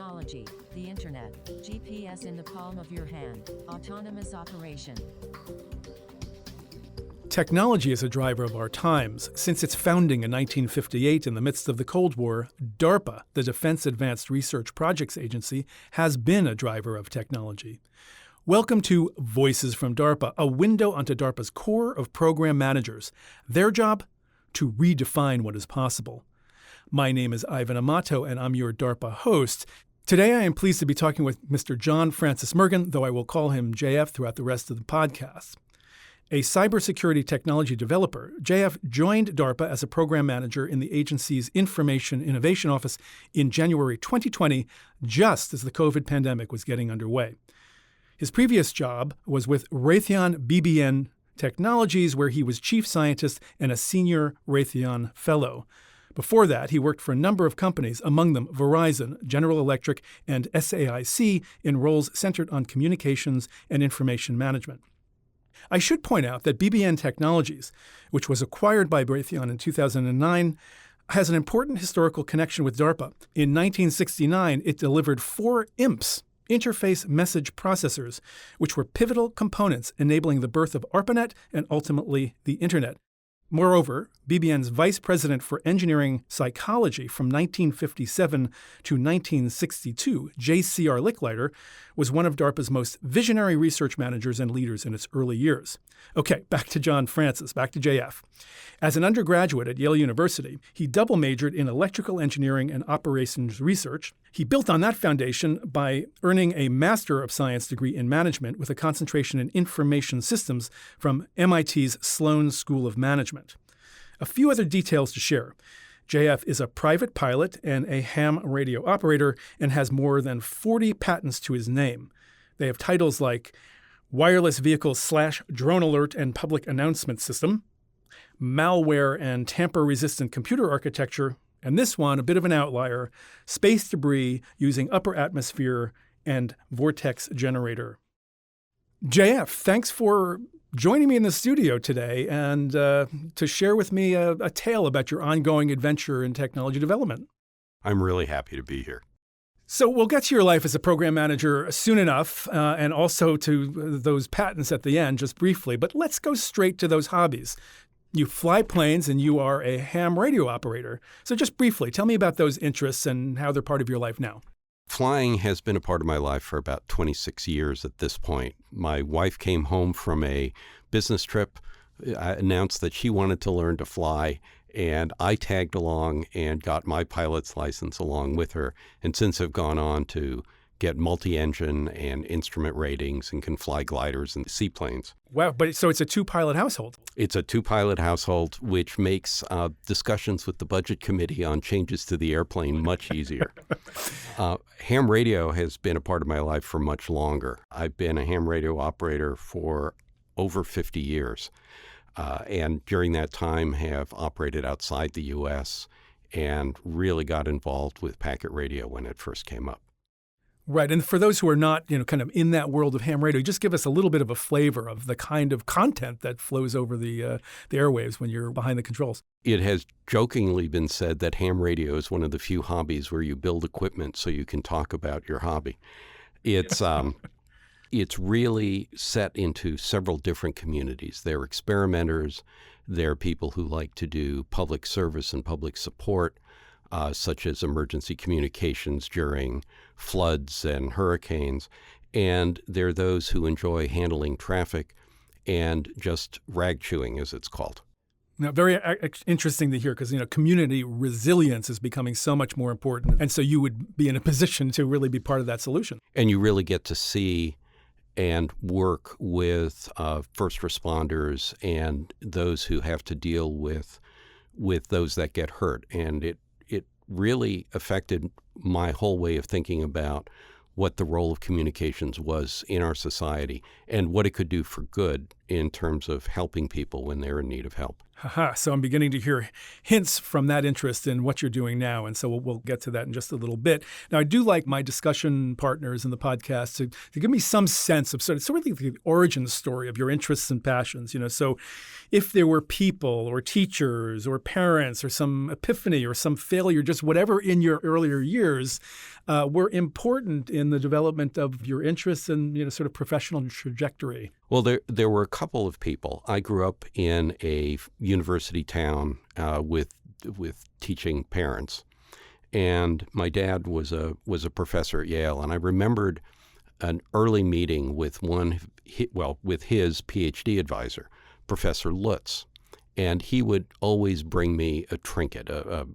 Technology, the internet, GPS in the palm of your hand, autonomous operation. Technology is a driver of our times. Since its founding in 1958 in the midst of the Cold War, DARPA, the Defense Advanced Research Projects Agency, has been a driver of technology. Welcome to Voices from DARPA, a window onto DARPA's core of program managers. Their job? To redefine what is possible. My name is Ivan Amato, and I'm your DARPA host. Today, I am pleased to be talking with Mr. John Francis Mergen, though I will call him JF throughout the rest of the podcast. A cybersecurity technology developer, JF joined DARPA as a program manager in the agency's Information Innovation Office in January 2020, just as the COVID pandemic was getting underway. His previous job was with Raytheon BBN Technologies, where he was chief scientist and a senior Raytheon fellow. Before that, he worked for a number of companies, among them Verizon, General Electric, and SAIC, in roles centered on communications and information management. I should point out that BBN Technologies, which was acquired by Raytheon in 2009, has an important historical connection with DARPA. In 1969, it delivered 4 IMPs, interface message processors, which were pivotal components enabling the birth of ARPANET and ultimately the Internet. Moreover, BBN's vice president for engineering psychology from 1957 to 1962, J.C.R. Licklider, was one of DARPA's most visionary research managers and leaders in its early years. Okay, back to John Francis, back to JF. As an undergraduate at Yale University, he double majored in electrical engineering and operations research. He built on that foundation by earning a Master of Science degree in management with a concentration in information systems from MIT's Sloan School of Management. A few other details to share. JF is a private pilot and a ham radio operator and has more than 40 patents to his name. They have titles like Wireless Vehicle / Drone Alert and Public Announcement System, Malware and Tamper-Resistant Computer Architecture, and this one, a bit of an outlier, Space Debris Using Upper Atmosphere and Vortex Generator. JF, thanks for joining me in the studio today and to share with me a tale about your ongoing adventure in technology development. I'm really happy to be here. So we'll get to your life as a program manager soon enough, and also to those patents at the end, just briefly. But let's go straight to those hobbies. You fly planes and you are a ham radio operator. So just briefly, tell me about those interests and how they're part of your life now. Flying has been a part of my life for about 26 years at this point. My wife came home from a business trip, announced that she wanted to learn to fly, and I tagged along and got my pilot's license along with her, and since have gone on to get multi-engine and instrument ratings and can fly gliders and seaplanes. Wow, but so it's a 2-pilot household. It's a 2-pilot household, which makes discussions with the budget committee on changes to the airplane much easier. Ham radio has been a part of my life for much longer. I've been a ham radio operator for over 50 years, and during that time have operated outside the U.S. and really got involved with packet radio when it first came up. Right. And for those who are not, kind of in that world of ham radio, just give us a little bit of a flavor of the kind of content that flows over the airwaves when you're behind the controls. It has jokingly been said that ham radio is one of the few hobbies where you build equipment so you can talk about your hobby. It's really set into several different communities. There are experimenters. There are people who like to do public service and public support, such as emergency communications during floods and hurricanes. And there are those who enjoy handling traffic and just rag chewing, as it's called. Now, very interesting to hear because, community resilience is becoming so much more important. And so you would be in a position to really be part of that solution. And you really get to see and work with first responders and those who have to deal with those that get hurt. And it really affected my whole way of thinking about what the role of communications was in our society and what it could do for good in terms of helping people when they're in need of help. Haha, so I'm beginning to hear hints from that interest in what you're doing now. And so we'll get to that in just a little bit. Now, I do like my discussion partners in the podcast to give me some sense of sort of the origin story of your interests and passions. So if there were people or teachers or parents or some epiphany or some failure, just whatever in your earlier years were important in the development of your interests and, sort of professional trajectory. Well, there were a couple of people. I grew up in a university town with teaching parents, and my dad was a professor at Yale. And I remembered an early meeting with his PhD advisor, Professor Lutz, and he would always bring me a trinket, a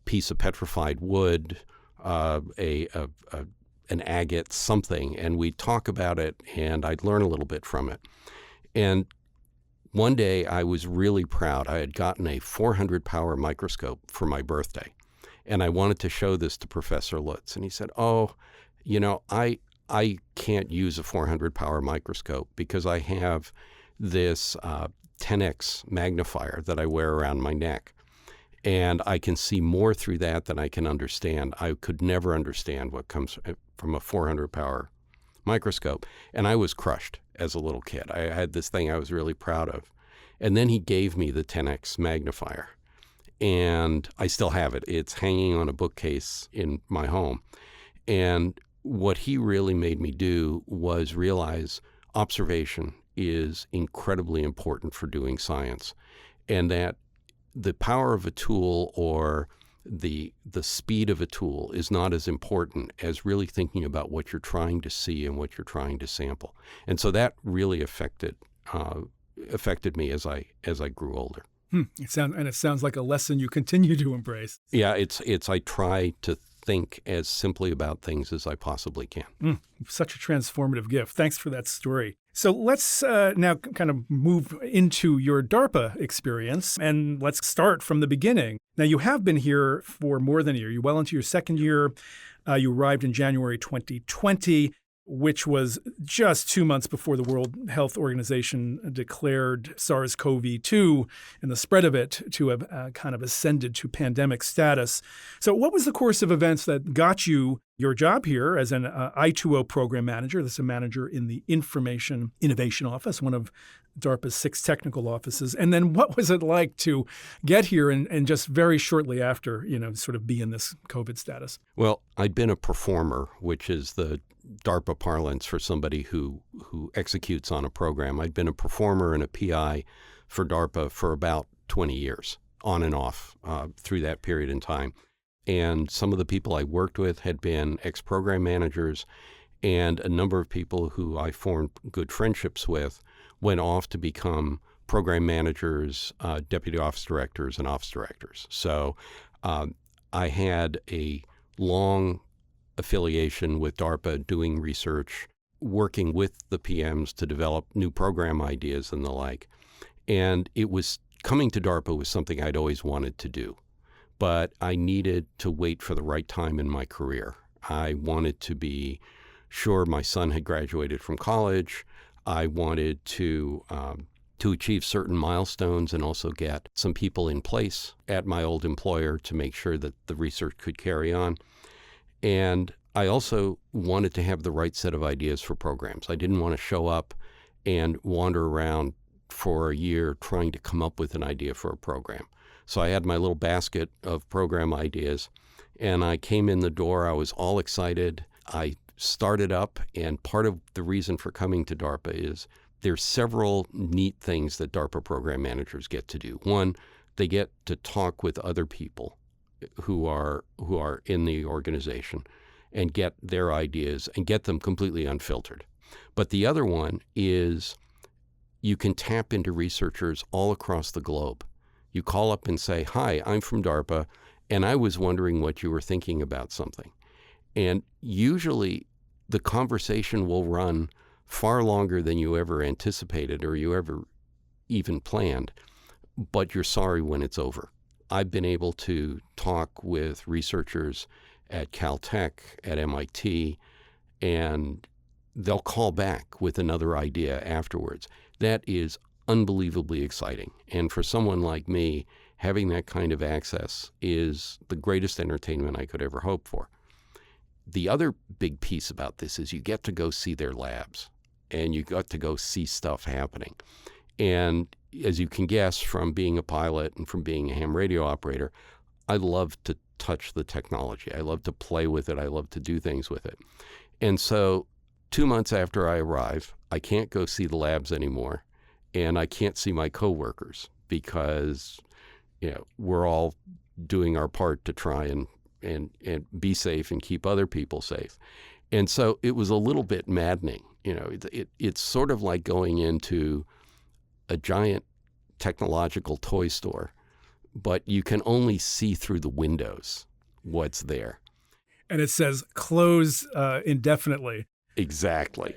piece of petrified wood, an agate, something, and we'd talk about it, and I'd learn a little bit from it. And one day I was really proud. I had gotten a 400-power microscope for my birthday, and I wanted to show this to Professor Lutz. And he said, I can't use a 400-power microscope because I have this 10x magnifier that I wear around my neck. And I can see more through that than I can understand. I could never understand what comes from a 400-power microscope. And I was crushed as a little kid. I had this thing I was really proud of. And then he gave me the 10x magnifier. And I still have it. It's hanging on a bookcase in my home. And what he really made me do was realize observation is incredibly important for doing science. And that the power of a tool or the speed of a tool is not as important as really thinking about what you're trying to see and what you're trying to sample. And so that really affected me as I grew older. It sounds like a lesson you continue to embrace. Yeah, it's I try to think as simply about things as I possibly can. Such a transformative gift. Thanks for that story. So let's now kind of move into your DARPA experience, and let's start from the beginning. Now, you have been here for more than a year. You're well into your second year. You arrived in January 2020, which was just 2 months before the World Health Organization declared SARS-CoV-2 and the spread of it to have kind of ascended to pandemic status. So what was the course of events that got you your job here as an I2O program manager? This is a manager in the Information Innovation Office, one of DARPA's 6 technical offices. And then what was it like to get here and just very shortly after, sort of be in this COVID status? Well, I'd been a performer, which is the DARPA parlance for somebody who executes on a program. I'd been a performer and a PI for DARPA for about 20 years, on and off through that period in time. And some of the people I worked with had been ex-program managers, and a number of people who I formed good friendships with went off to become program managers, deputy office directors, and office directors. So I had a long affiliation with DARPA, doing research, working with the PMs to develop new program ideas and the like. And coming to DARPA was something I'd always wanted to do, but I needed to wait for the right time in my career. I wanted to be sure my son had graduated from college. I wanted to achieve certain milestones and also get some people in place at my old employer to make sure that the research could carry on. And I also wanted to have the right set of ideas for programs. I didn't want to show up and wander around for a year trying to come up with an idea for a program. So I had my little basket of program ideas, and I came in the door. I was all excited. I started up, and part of the reason for coming to DARPA is there's several neat things that DARPA program managers get to do. One, they get to talk with other people who are in the organization and get their ideas and get them completely unfiltered. But the other one is you can tap into researchers all across the globe. You call up and say, "Hi, I'm from DARPA, and I was wondering what you were thinking about something." And usually the conversation will run far longer than you ever anticipated or you ever even planned, but you're sorry when it's over. I've been able to talk with researchers at Caltech, at MIT, and they'll call back with another idea afterwards. That is unbelievably exciting. And for someone like me, having that kind of access is the greatest entertainment I could ever hope for. The other big piece about this is you get to go see their labs and you got to go see stuff happening. And as you can guess from being a pilot and from being a ham radio operator, I love to touch the technology. I love to play with it. I love to do things with it. And so 2 months after I arrive, I can't go see the labs anymore. And I can't see my coworkers because, we're all doing our part to try and be safe and keep other people safe. And so it was a little bit maddening. It's sort of like going into a giant technological toy store, but you can only see through the windows what's there. And it says close indefinitely. Exactly.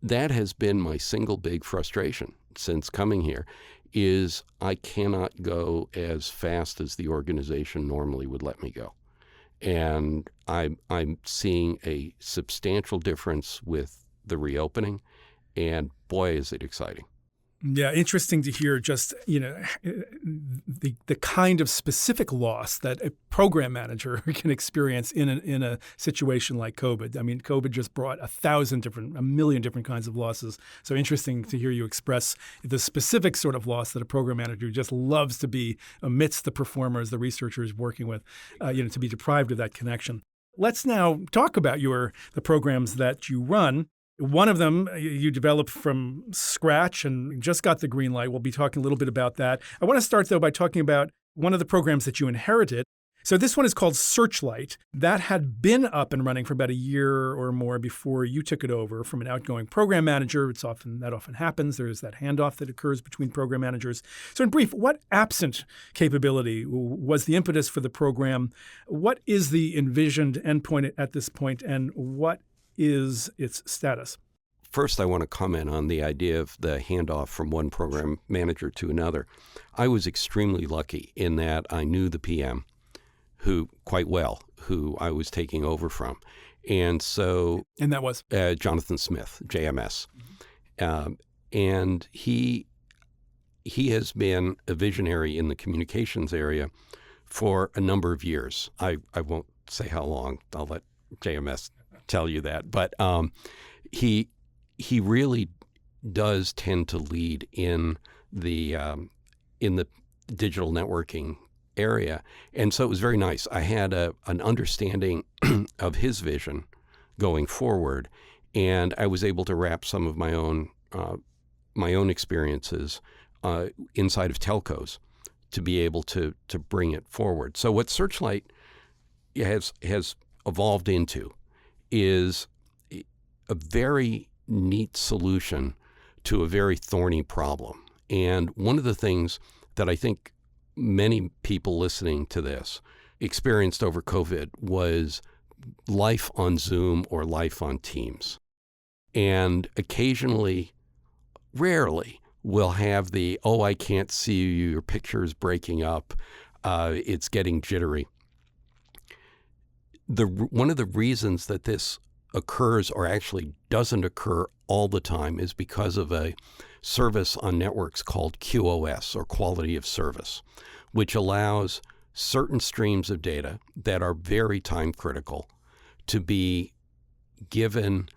That has been my single big frustration since coming here, is I cannot go as fast as the organization normally would let me go. And I'm seeing a substantial difference with the reopening, and boy, is it exciting. Yeah, interesting to hear just, the kind of specific loss that a program manager can experience in a situation like COVID. I mean, COVID just brought a million different kinds of losses. So interesting to hear you express the specific sort of loss that a program manager just loves to be amidst the performers, the researchers working with, to be deprived of that connection. Let's now talk about the programs that you run. One of them you developed from scratch and just got the green light. We'll be talking a little bit about that. I want to start, though, by talking about one of the programs that you inherited. So this one is called Searchlight. That had been up and running for about a year or more before you took it over from an outgoing program manager. That often happens. There is that handoff that occurs between program managers. So in brief, what absent capability was the impetus for the program? What is the envisioned endpoint at this point, and what is its status? First, I want to comment on the idea of the handoff from one program manager to another. I was extremely lucky in that I knew the PM who I was taking over from. And that was? Jonathan Smith, JMS. And he has been a visionary in the communications area for a number of years. I won't say how long. I'll let JMS tell you that, but he really does tend to lead in the digital networking area, and so it was very nice. I had an understanding of his vision going forward, and I was able to wrap some of my own experiences inside of telcos to be able to bring it forward. So what Searchlight has evolved into is a very neat solution to a very thorny problem. And one of the things that I think many people listening to this experienced over COVID was life on Zoom or life on Teams. And occasionally, rarely, we'll have I can't see you, your picture is breaking up, it's getting jittery. One of the reasons that this occurs, or actually doesn't occur all the time, is because of a service on networks called QoS, or quality of service, which allows certain streams of data that are very time critical to be given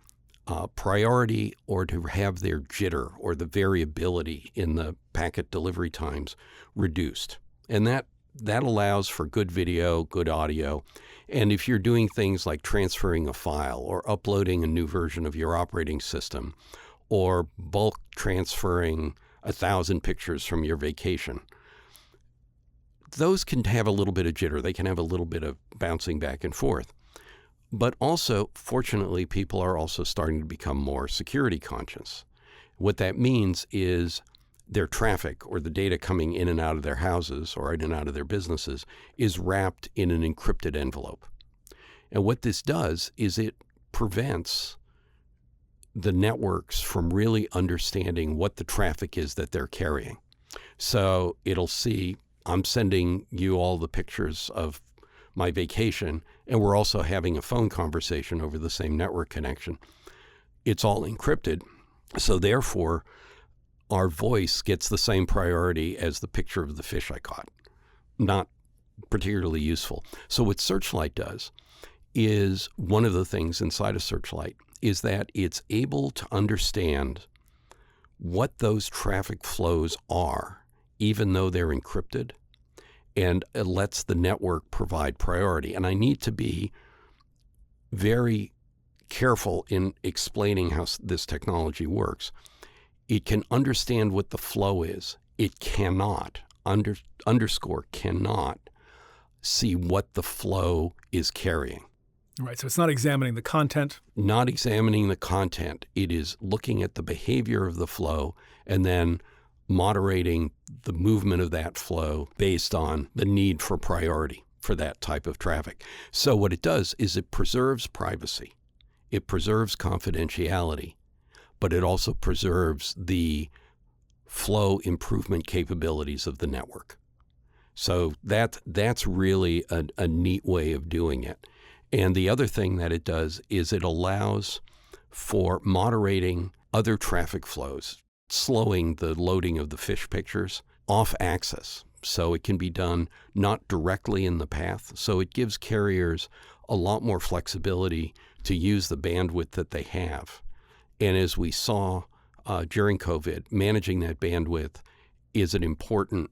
priority, or to have their jitter or the variability in the packet delivery times reduced. And that allows for good video, good audio. And if you're doing things like transferring a file or uploading a new version of your operating system, or bulk transferring 1,000 pictures from your vacation, those can have a little bit of jitter. They can have a little bit of bouncing back and forth. But also, fortunately, people are also starting to become more security conscious. What that means is their traffic, or the data coming in and out of their houses or in and out of their businesses, is wrapped in an encrypted envelope. And what this does is it prevents the networks from really understanding what the traffic is that they're carrying. So it'll see, I'm sending you all the pictures of my vacation, and we're also having a phone conversation over the same network connection. It's all encrypted. So therefore, our voice gets the same priority as the picture of the fish I caught. Not particularly useful. So what Searchlight does is, one of the things inside of Searchlight is that it's able to understand what those traffic flows are, even though they're encrypted, and it lets the network provide priority. And I need to be very careful in explaining how this technology works. It can understand what the flow is. It cannot, underscore cannot, see what the flow is carrying. Right, so it's not examining the content. Not examining the content. It is looking at the behavior of the flow and then moderating the movement of that flow based on the need for priority for that type of traffic. So what it does is it preserves privacy. It preserves confidentiality, but it also preserves the flow improvement capabilities of the network. So that's really a neat way of doing it. And the other thing that it does is it allows for moderating other traffic flows, slowing the loading of the fish pictures off axis. So it can be done not directly in the path. So it gives carriers a lot more flexibility to use the bandwidth that they have. And as we saw during COVID, managing that bandwidth is an important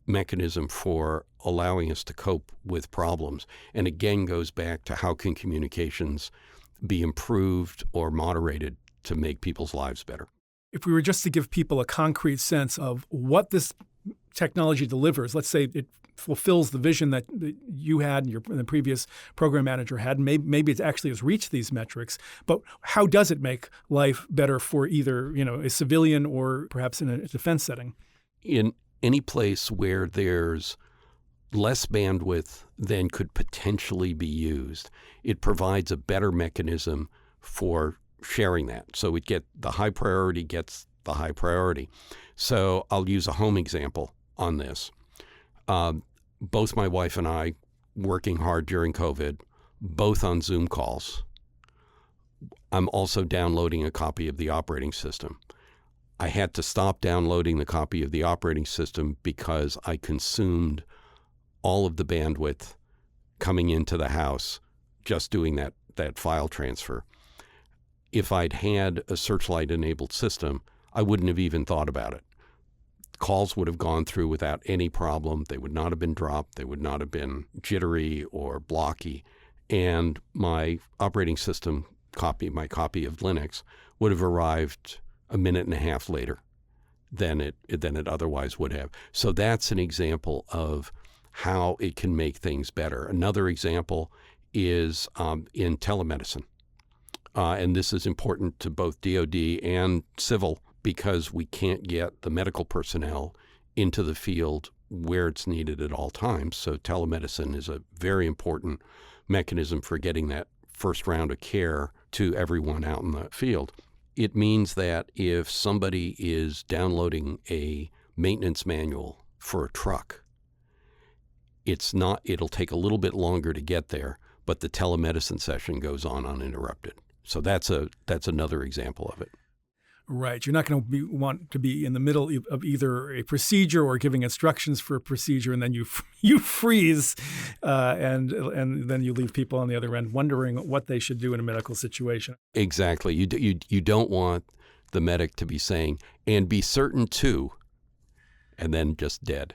mechanism for allowing us to cope with problems. And again, goes back to how can communications be improved or moderated to make people's lives better. If we were just to give people a concrete sense of what this technology delivers, let's say it fulfills the vision that you had and the previous program manager had, and maybe it actually has reached these metrics, but how does it make life better for either, a civilian or perhaps in a defense setting? In any place where there's less bandwidth than could potentially be used, it provides a better mechanism for sharing that. So the high priority gets the high priority. So I'll use a home example on this. Both my wife and I, working hard during COVID, both on Zoom calls. I'm also downloading a copy of the operating system. I had to stop downloading the copy of the operating system because I consumed all of the bandwidth coming into the house just doing that file transfer. If I'd had a Searchlight-enabled system, I wouldn't have even thought about it. Calls would have gone through without any problem. They would not have been dropped. They would not have been jittery or blocky. And my operating system copy, my copy of Linux, would have arrived a minute and a half later than it otherwise would have. So that's an example of how it can make things better. Another example is in telemedicine. And this is important to both DoD and civil because we can't get the medical personnel into the field where it's needed at all times. So telemedicine is a very important mechanism for getting that first round of care to everyone out in the field. It means that if somebody is downloading a maintenance manual for a truck, it'll take a little bit longer to get there, but the telemedicine session goes on uninterrupted. So that's another example of it. Right. You're not going to want to be in the middle of either a procedure or giving instructions for a procedure, and then you freeze, and then you leave people on the other end wondering what they should do in a medical situation. Exactly. You don't want the medic to be saying, "and be certain to," and then just dead.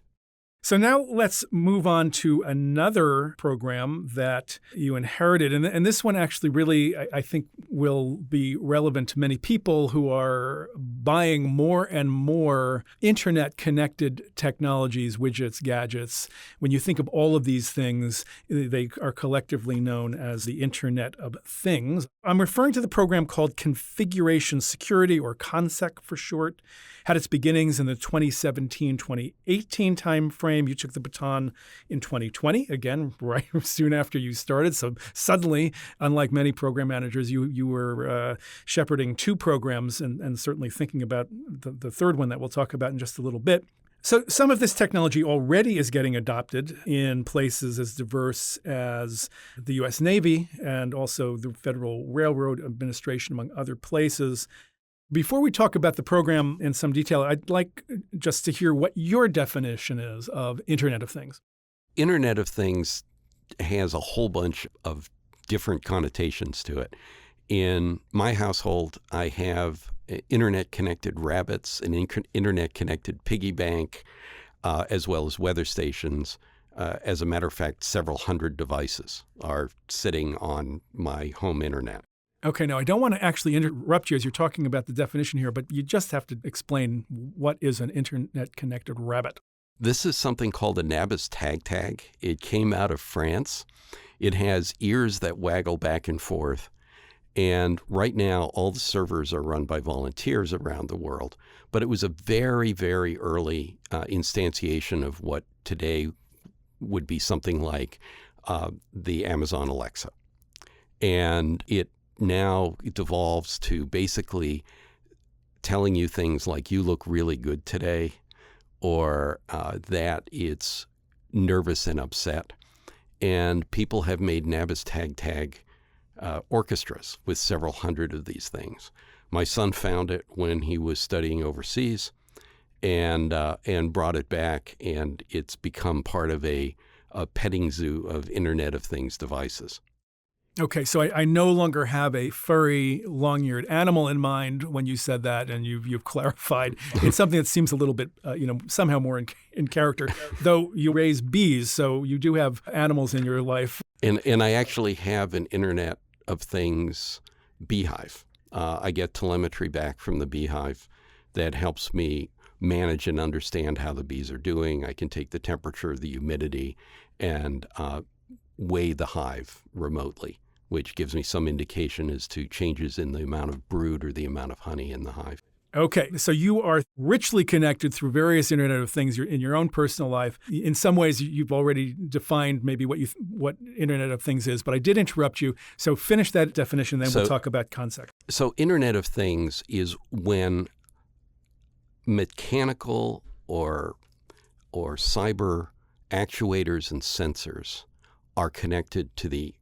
So now let's move on to another program that you inherited. And this one actually really, I think, will be relevant to many people who are buying more and more internet-connected technologies, widgets, gadgets. When you think of all of these things, they are collectively known as the Internet of Things. I'm referring to the program called Configuration Security, or CONSEC for short. Had its beginnings in the 2017-2018 timeframe. You took the baton in 2020, again, right soon after you started. So suddenly, unlike many program managers, you were shepherding two programs and certainly thinking about the third one that we'll talk about in just a little bit. So some of this technology already is getting adopted in places as diverse as the U.S. Navy and also the Federal Railroad Administration, among other places. Before we talk about the program in some detail, I'd like just to hear what your definition is of Internet of Things. Internet of Things has a whole bunch of different connotations to it. In my household, I have internet-connected rabbits, an internet-connected piggy bank, as well as weather stations. As a matter of fact, several hundred devices are sitting on my home internet. Okay, now I don't want to actually interrupt you as you're talking about the definition here, but you just have to explain what is an internet-connected rabbit. This is something called a Nabis tag. It came out of France. It has ears that waggle back and forth. And right now, all the servers are run by volunteers around the world. But it was a very, very early instantiation of what today would be something like the Amazon Alexa. And it now devolves to basically telling you things like, you look really good today, or that it's nervous and upset. And people have made Nabis tag orchestras with several hundred of these things. My son found it when he was studying overseas and brought it back, and it's become part of a petting zoo of Internet of Things devices. Okay, so I no longer have a furry, long-eared animal in mind when you said that, and you've clarified. It's something that seems a little bit, somehow more in character. Though you raise bees, so you do have animals in your life. And I actually have an Internet of Things beehive. I get telemetry back from the beehive that helps me manage and understand how the bees are doing. I can take the temperature, the humidity, and weigh the hive remotely, which gives me some indication as to changes in the amount of brood or the amount of honey in the hive. Okay, so you are richly connected through various Internet of Things in your own personal life. In some ways, you've already defined maybe what Internet of Things is, but I did interrupt you. So finish that definition, then we'll talk about concept. So Internet of Things is when mechanical or cyber actuators and sensors are connected to the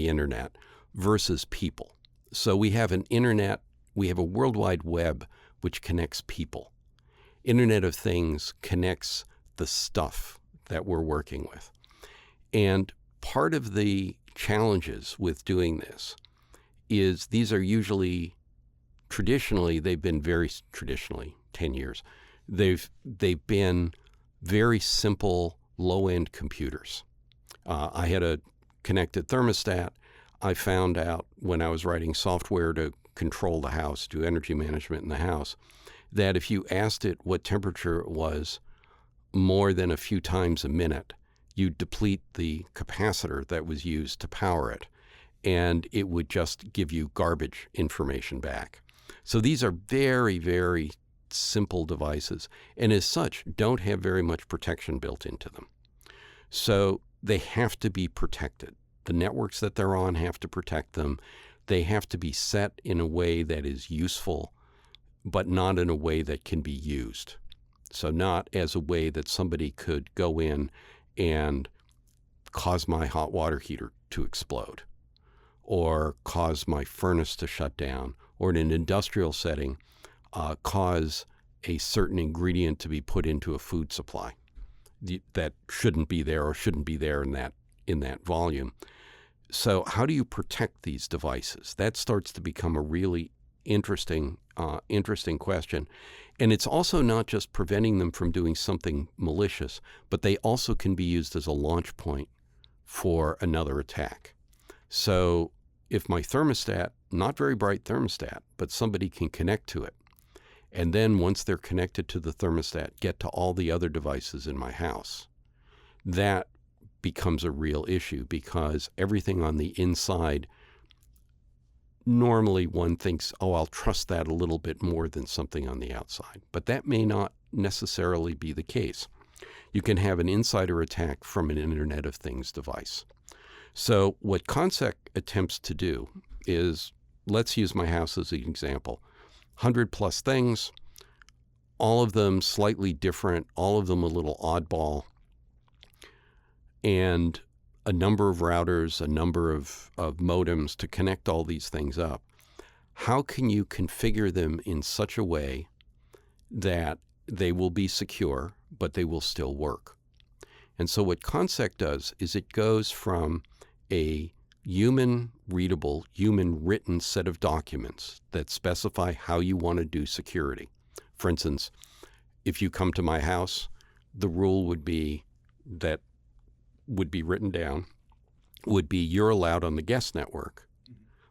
internet versus people. So we have an internet, we have a World Wide Web which connects people. Internet of Things connects the stuff that we're working with. And part of the challenges with doing this is these are usually, they've been very traditionally, 10 years, they've been very simple, low-end computers. I had a connected thermostat. I found out when I was writing software to control the house, do energy management in the house, that if you asked it what temperature it was more than a few times a minute, you deplete the capacitor that was used to power it, and it would just give you garbage information back. So these are very, very simple devices, and as such, don't have very much protection built into them. So they have to be protected. The networks that they're on have to protect them. They have to be set in a way that is useful, but not in a way that can be used. So not as a way that somebody could go in and cause my hot water heater to explode, or cause my furnace to shut down, or in an industrial setting, cause a certain ingredient to be put into a food supply that shouldn't be there or shouldn't be there in that volume. So how do you protect these devices? That starts to become a really interesting question. And it's also not just preventing them from doing something malicious, but they also can be used as a launch point for another attack. So if my thermostat, not very bright thermostat, but somebody can connect to it, and then once they're connected to the thermostat, get to all the other devices in my house, that becomes a real issue, because everything on the inside, normally one thinks, oh, I'll trust that a little bit more than something on the outside. But that may not necessarily be the case. You can have an insider attack from an Internet of Things device. So what CONSEC attempts to do is, let's use my house as an example, 100 plus things, all of them slightly different, all of them a little oddball, and a number of routers, a number of modems to connect all these things up. how can you configure them in such a way that they will be secure, but they will still work? And so what CONSEC does is it goes from a human-readable, human-written set of documents that specify how you want to do security. For instance, if you come to my house, the rule would be that would be written down, would be you're allowed on the guest network,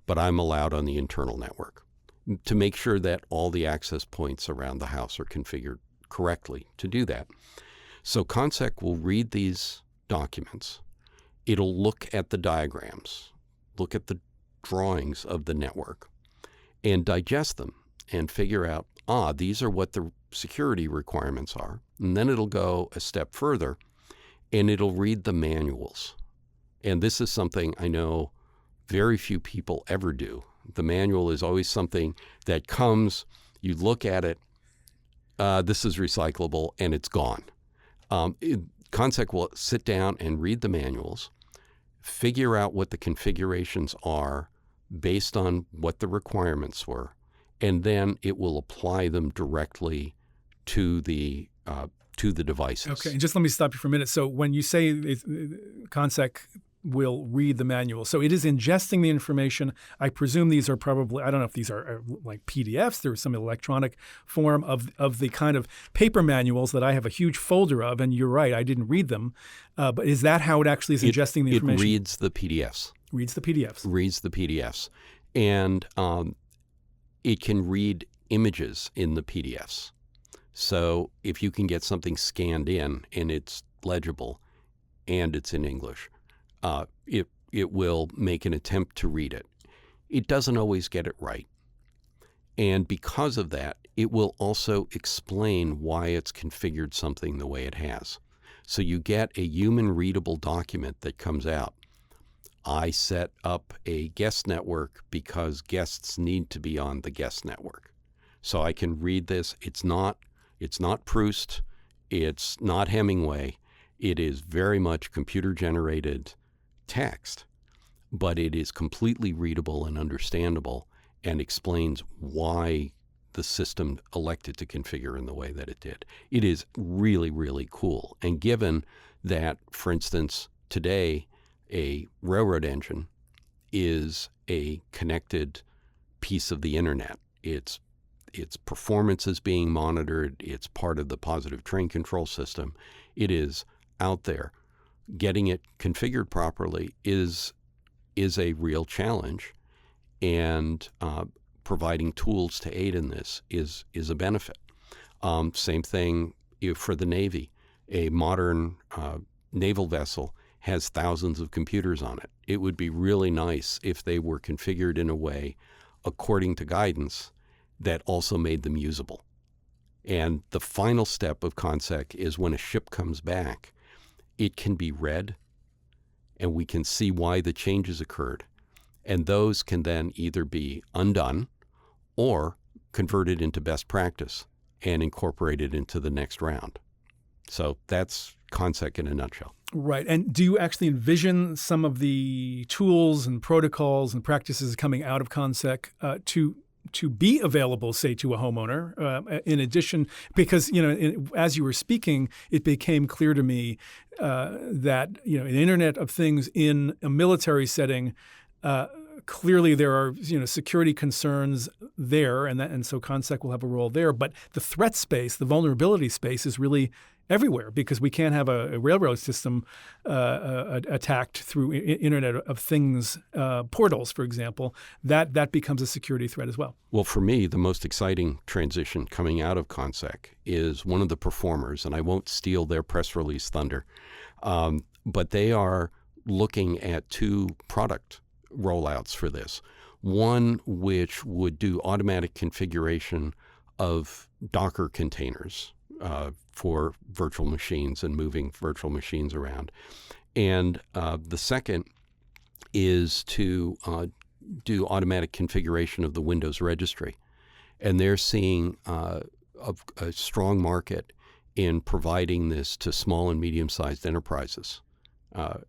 but I'm allowed on the internal network, to make sure that all the access points around the house are configured correctly to do that. So CONSEC will read these documents. It'll look at the diagrams, look at the drawings of the network, and digest them and figure out, these are what the security requirements are. And then it'll go a step further, and it'll read the manuals. And this is something I know very few people ever do. The manual is always something that comes, you look at it, this is recyclable, and it's gone. CONSEC will sit down and read the manuals, figure out what the configurations are based on what the requirements were, and then it will apply them directly to the devices. Okay, and just let me stop you for a minute. So when you say CONSEC will read the manual, so it is ingesting the information. I presume these are probably, I don't know if these are like PDFs, there's some electronic form of the kind of paper manuals that I have a huge folder of, and you're right, I didn't read them. But is that how it actually is ingesting the information? It reads the PDFs. Reads the PDFs. Reads the PDFs. And it can read images in the PDFs. So if you can get something scanned in and it's legible and it's in English, it will make an attempt to read it. It doesn't always get it right. And because of that, it will also explain why it's configured something the way it has. So you get a human-readable document that comes out. I set up a guest network because guests need to be on the guest network. So I can read this. It's not Proust. It's not Hemingway. It is very much computer-generated text, but it is completely readable and understandable and explains why the system elected to configure in the way that it did. It is really, really cool. And given that, for instance, today, a railroad engine is a connected piece of the internet. Its performance is being monitored. It's part of the positive train control system. It is out there. Getting it configured properly is a real challenge, and providing tools to aid in this is a benefit. Same thing for the Navy. A modern naval vessel has thousands of computers on it. It would be really nice if they were configured in a way, according to guidance, that also made them usable. And the final step of CONSEC is when a ship comes back, it can be read, and we can see why the changes occurred. And those can then either be undone or converted into best practice and incorporated into the next round. So that's CONSEC in a nutshell. Right. And do you actually envision some of the tools and protocols and practices coming out of CONSEC to be available, say, to a homeowner, in addition, because, as you were speaking, it became clear to me that, an Internet of Things in a military setting, clearly there are, security concerns there, and so CONSEC will have a role there. But the threat space, the vulnerability space is really everywhere, because we can't have a railroad system attacked through Internet of Things portals, for example. That becomes a security threat as well. Well, for me, the most exciting transition coming out of CONSEC is one of the performers, and I won't steal their press release thunder, but they are looking at two product rollouts for this. One which would do automatic configuration of Docker containers for virtual machines and moving virtual machines around. And the second is to do automatic configuration of the Windows registry. And they're seeing a strong market in providing this to small and medium-sized enterprises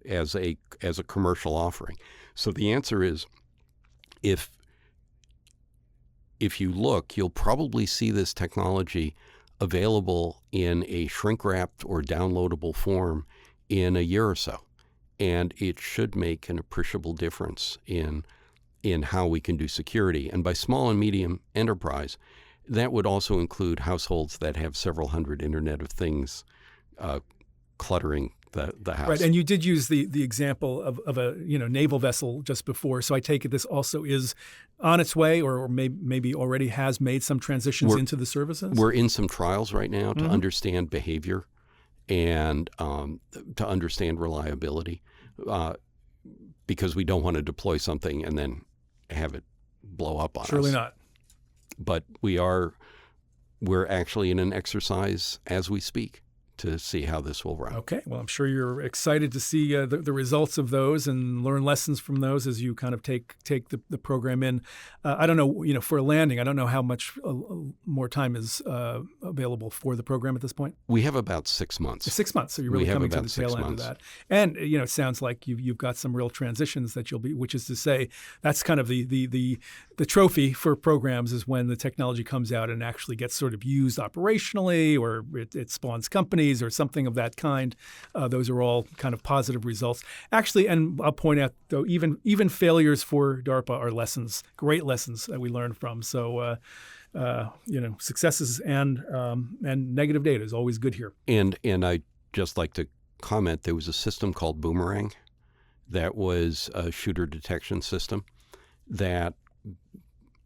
as a commercial offering. So the answer is, if if you look, you'll probably see this technology available in a shrink-wrapped or downloadable form in a year or so. And it should make an appreciable difference in how we can do security. And by small and medium enterprise, that would also include households that have several hundred Internet of Things cluttering the house. Right, and you did use the example of a naval vessel just before. So I take it this also is on its way, or maybe already has made some transitions into the services. We're in some trials right now to understand behavior and to understand reliability, because we don't want to deploy something and then have it blow up on us. Surely not. But we're actually in an exercise as we speak to see how this will run. Okay. Well, I'm sure you're excited to see the results of those and learn lessons from those as you kind of take the program in. I don't know, for a landing, I don't know how much more time is available for the program at this point. We have about 6 months. 6 months. So you're really coming to the tail end of that. And, it sounds like you've got some real transitions that you'll be, which is to say, that's kind of the trophy for programs is when the technology comes out and actually gets sort of used operationally, or it spawns companies or something of that kind. Those are all kind of positive results. Actually, and I'll point out, though, even failures for DARPA are lessons, great lessons that we learn from. So, successes and negative data is always good here. And I'd just like to comment, there was a system called Boomerang that was a shooter detection system that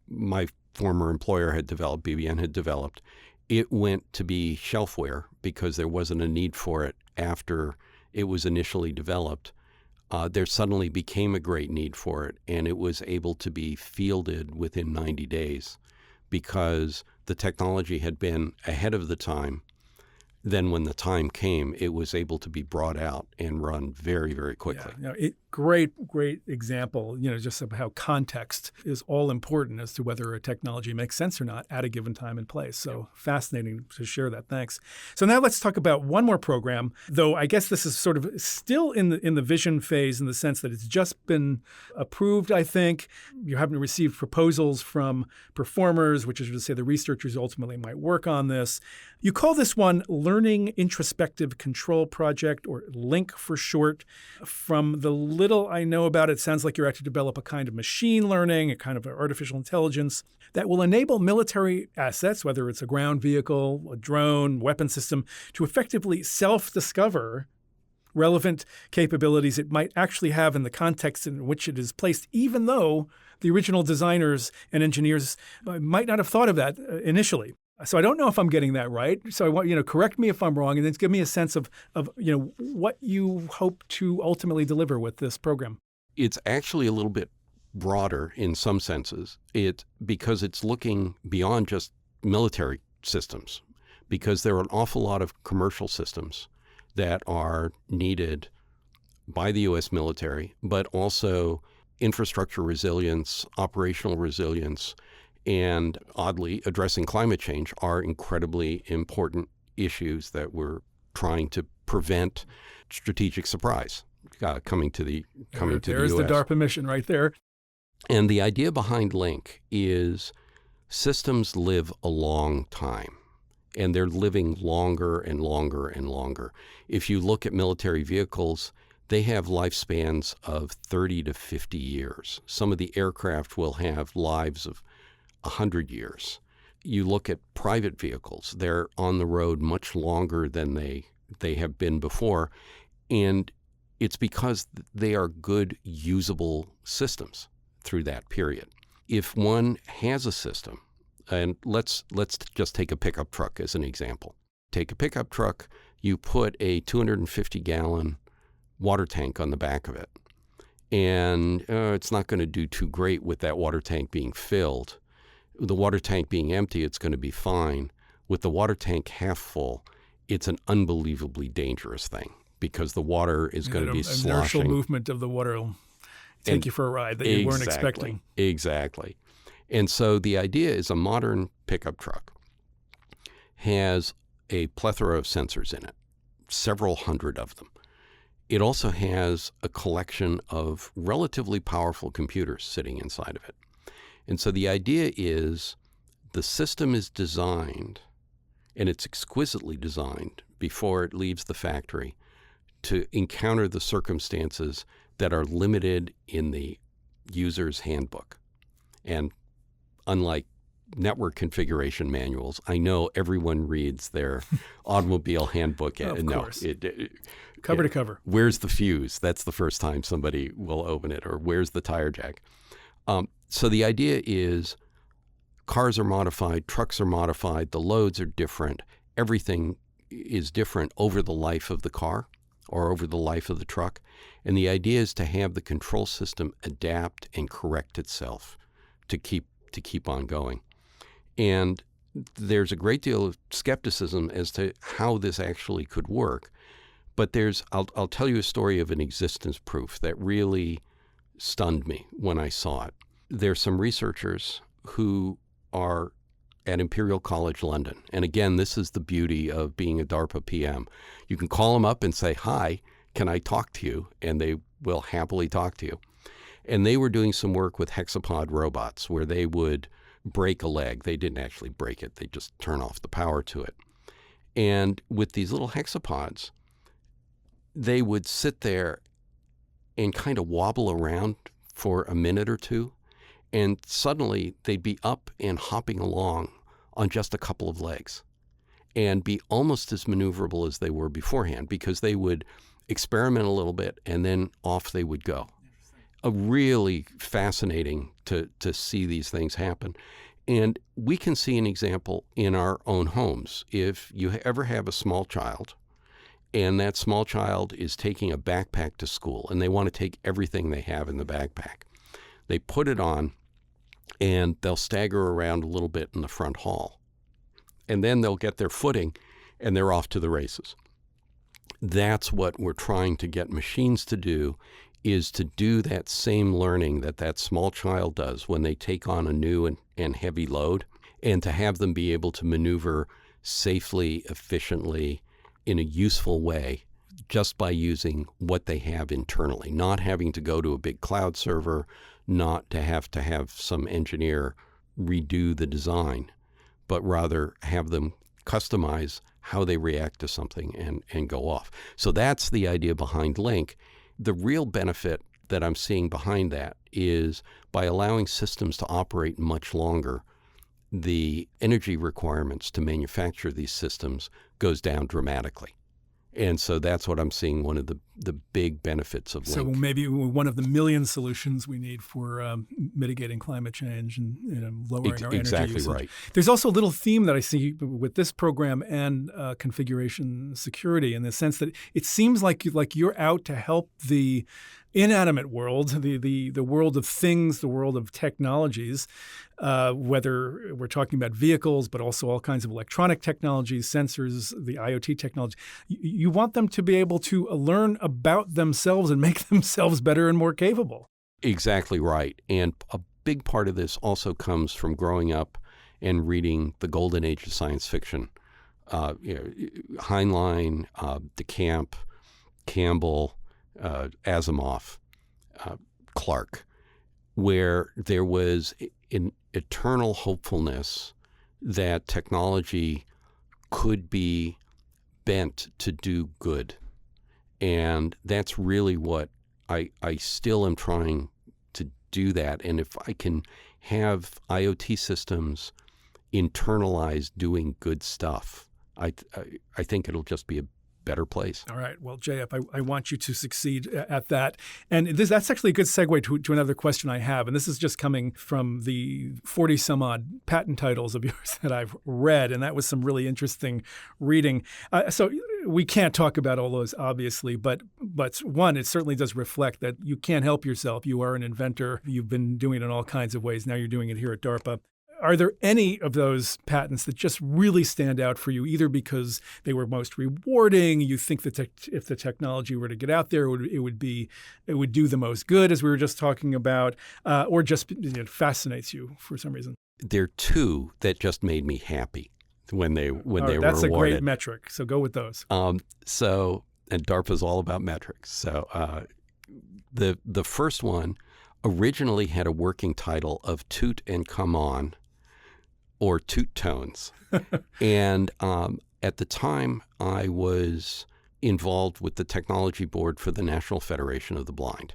my former employer had developed, BBN had developed. It went to be shelfware because there wasn't a need for it after it was initially developed. There suddenly became a great need for it, and it was able to be fielded within 90 days because the technology had been ahead of the time. Then when the time came, it was able to be brought out and run very, very quickly. Yeah, great example, just of how context is all important as to whether a technology makes sense or not at a given time and place. So fascinating to share that. Thanks. So now let's talk about one more program, though I guess this is sort of still in the vision phase in the sense that it's just been approved, I think. You haven't received proposals from performers, which is to say the researchers ultimately might work on this. You call this one Learning Introspective Control Project, or LINC for short. From the little I know about it, sounds like you're out to develop a kind of machine learning, a kind of artificial intelligence that will enable military assets, whether it's a ground vehicle, a drone, weapon system, to effectively self-discover relevant capabilities it might actually have in the context in which it is placed, even though the original designers and engineers might not have thought of that initially. So I don't know if I'm getting that right. So I want correct me if I'm wrong, and then give me a sense of what you hope to ultimately deliver with this program. It's actually a little bit broader in some senses. Because it's looking beyond just military systems, because there are an awful lot of commercial systems that are needed by the U.S. military, but also infrastructure resilience, operational resilience, and oddly, addressing climate change are incredibly important issues that we're trying to prevent strategic surprise coming to the U.S. There's the DARPA mission right there. And the idea behind LINC is systems live a long time, and they're living longer and longer and longer. If you look at military vehicles, they have lifespans of 30 to 50 years. Some of the aircraft will have lives of 100 years. You look at private vehicles, they're on the road much longer than they have been before, and it's because they are good, usable systems through that period. If one has a system, and let's just take a pickup truck as an example. Take a pickup truck, you put a 250-gallon water tank on the back of it, and it's not going to do too great with that water tank being filled. The water tank being empty, it's going to be fine. With the water tank half full, it's an unbelievably dangerous thing because the water is going to be sloshing. Inertial movement of the water will take you for a ride that you weren't expecting. Exactly. And so the idea is a modern pickup truck has a plethora of sensors in it, several hundred of them. It also has a collection of relatively powerful computers sitting inside of it. And so the idea is the system is designed, and it's exquisitely designed before it leaves the factory to encounter the circumstances that are limited in the user's handbook. And unlike network configuration manuals, I know everyone reads their automobile handbook. Of course. Cover to cover. Where's the fuse? That's the first time somebody will open it. Or where's the tire jack? So the idea is cars are modified, trucks are modified, the loads are different. Everything is different over the life of the car or over the life of the truck. And the idea is to have the control system adapt and correct itself to keep on going. And there's a great deal of skepticism as to how this actually could work. But I'll tell you a story of an existence proof that really stunned me when I saw it. There's some researchers who are at Imperial College London. And again, this is the beauty of being a DARPA PM. You can call them up and say, "Hi, can I talk to you?" And they will happily talk to you. And they were doing some work with hexapod robots where they would break a leg. They didn't actually break it. They just turn off the power to it. And with these little hexapods, they would sit there and kind of wobble around for a minute or two. And suddenly they'd be up and hopping along on just a couple of legs and be almost as maneuverable as they were beforehand, because they would experiment a little bit and then off they would go. Really fascinating to see these things happen. And we can see an example in our own homes. If you ever have a small child and that small child is taking a backpack to school and they want to take everything they have in the backpack, they put it on and they'll stagger around a little bit in the front hall. And then they'll get their footing and they're off to the races. That's what we're trying to get machines to do, is to do that same learning that small child does when they take on a new and heavy load, and to have them be able to maneuver safely, efficiently, in a useful way, just by using what they have internally, not having to go to a big cloud server, not to have some engineer redo the design, but rather have them customize how they react to something and go off. So that's the idea behind Link. The real benefit that I'm seeing behind that is by allowing systems to operate much longer, the energy requirements to manufacture these systems goes down dramatically. And so that's what I'm seeing, one of the big benefits of Link. So maybe one of the million solutions we need for mitigating climate change and lowering our energy exactly usage. Right. There's also a little theme that I see with this program and configuration security, in the sense that it seems like you're out to help the inanimate world, the world of things, the world of technologies, whether we're talking about vehicles, but also all kinds of electronic technologies, sensors, the IoT technology. You want them to be able to learn about themselves and make themselves better and more capable. Exactly right. And a big part of this also comes from growing up and reading the golden age of science fiction. Heinlein, DeCamp, Campbell, Asimov, Clark, where there was an eternal hopefulness that technology could be bent to do good. And that's really what I still am trying to do that. And if I can have IoT systems internalized doing good stuff, I think it'll just be a better place. All right. Well, JF, I want you to succeed at that. And that's actually a good segue to another question I have. And this is just coming from the 40 some odd patent titles of yours that I've read. And that was some really interesting reading. So we can't talk about all those, obviously, but one, it certainly does reflect that you can't help yourself. You are an inventor. You've been doing it in all kinds of ways. Now you're doing it here at DARPA. Are there any of those patents that just really stand out for you, either because they were most rewarding, you think that if the technology were to get out there, it would do the most good, as we were just talking about, or just fascinates you for some reason? There are two that just made me happy when they were awarded. That's a great metric. So go with those. And DARPA's all about metrics. So the first one originally had a working title of Toot and Come On, or toot tones. And at the time, I was involved with the technology board for the National Federation of the Blind.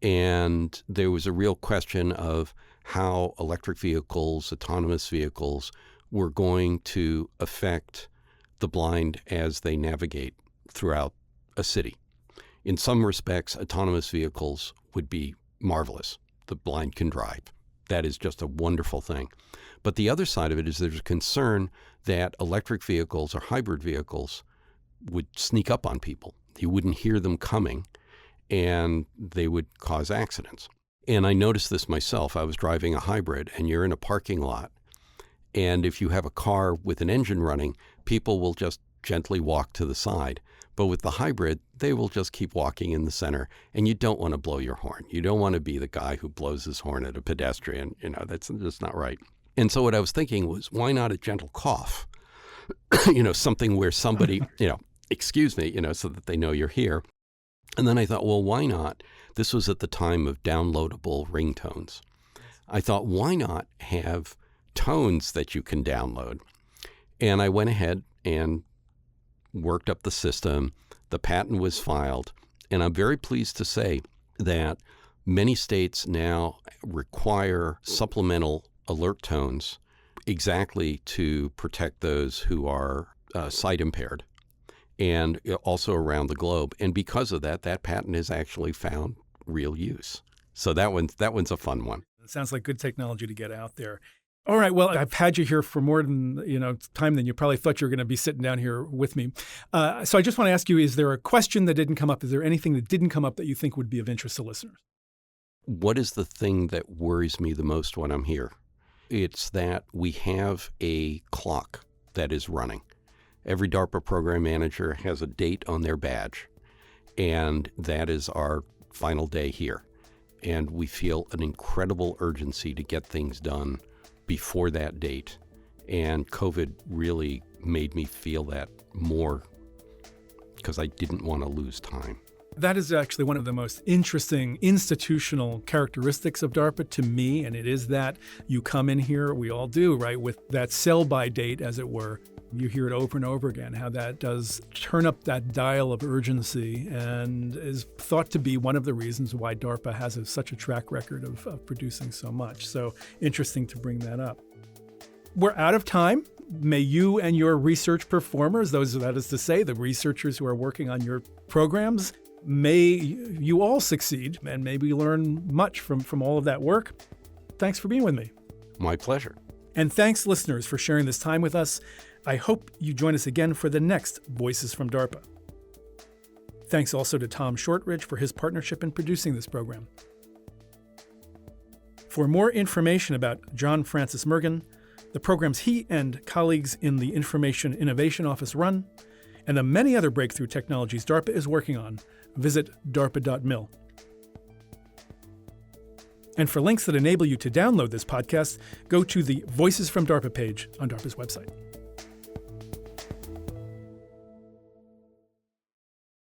And there was a real question of how electric vehicles, autonomous vehicles, were going to affect the blind as they navigate throughout a city. In some respects, autonomous vehicles would be marvelous. The blind can drive. That is just a wonderful thing. But the other side of it is there's a concern that electric vehicles or hybrid vehicles would sneak up on people. You wouldn't hear them coming, and they would cause accidents. And I noticed this myself. I was driving a hybrid, and you're in a parking lot. And if you have a car with an engine running, people will just gently walk to the side. But with the hybrid, they will just keep walking in the center, and you don't want to blow your horn. You don't want to be the guy who blows his horn at a pedestrian. That's just not right. And so what I was thinking was, why not a gentle cough? Something where somebody, excuse me, so that they know you're here. And then I thought, well, why not? This was at the time of downloadable ringtones. I thought, why not have tones that you can download? And I went ahead and worked up the system. The patent was filed. And I'm very pleased to say that many states now require supplemental alert tones exactly to protect those who are sight impaired, and also around the globe. And because of that, that patent has actually found real use. So that one's a fun one. It sounds like good technology to get out there. All right. Well, I've had you here for more than time than you probably thought you were going to be sitting down here with me. So I just want to ask you, is there a question that didn't come up? Is there anything that didn't come up that you think would be of interest to listeners? What is the thing that worries me the most when I'm here? It's that we have a clock that is running. Every DARPA program manager has a date on their badge, and that is our final day here. And we feel an incredible urgency to get things done before that date. And COVID really made me feel that more because I didn't want to lose time. That is actually one of the most interesting institutional characteristics of DARPA to me, and it is that you come in here, we all do, right, with that sell-by date, as it were. You hear it over and over again, how that does turn up that dial of urgency and is thought to be one of the reasons why DARPA has such a track record of producing so much. So interesting to bring that up. We're out of time. May you and your research performers, that is to say, the researchers who are working on your programs, may you all succeed and maybe learn much from all of that work. Thanks for being with me. My pleasure. And thanks, listeners, for sharing this time with us. I hope you join us again for the next Voices from DARPA. Thanks also to Tom Shortridge for his partnership in producing this program. For more information about John Francis Mergen, the programs he and colleagues in the Information Innovation Office run, and the many other breakthrough technologies DARPA is working on, visit darpa.mil. And for links that enable you to download this podcast, go to the Voices from DARPA page on DARPA's website.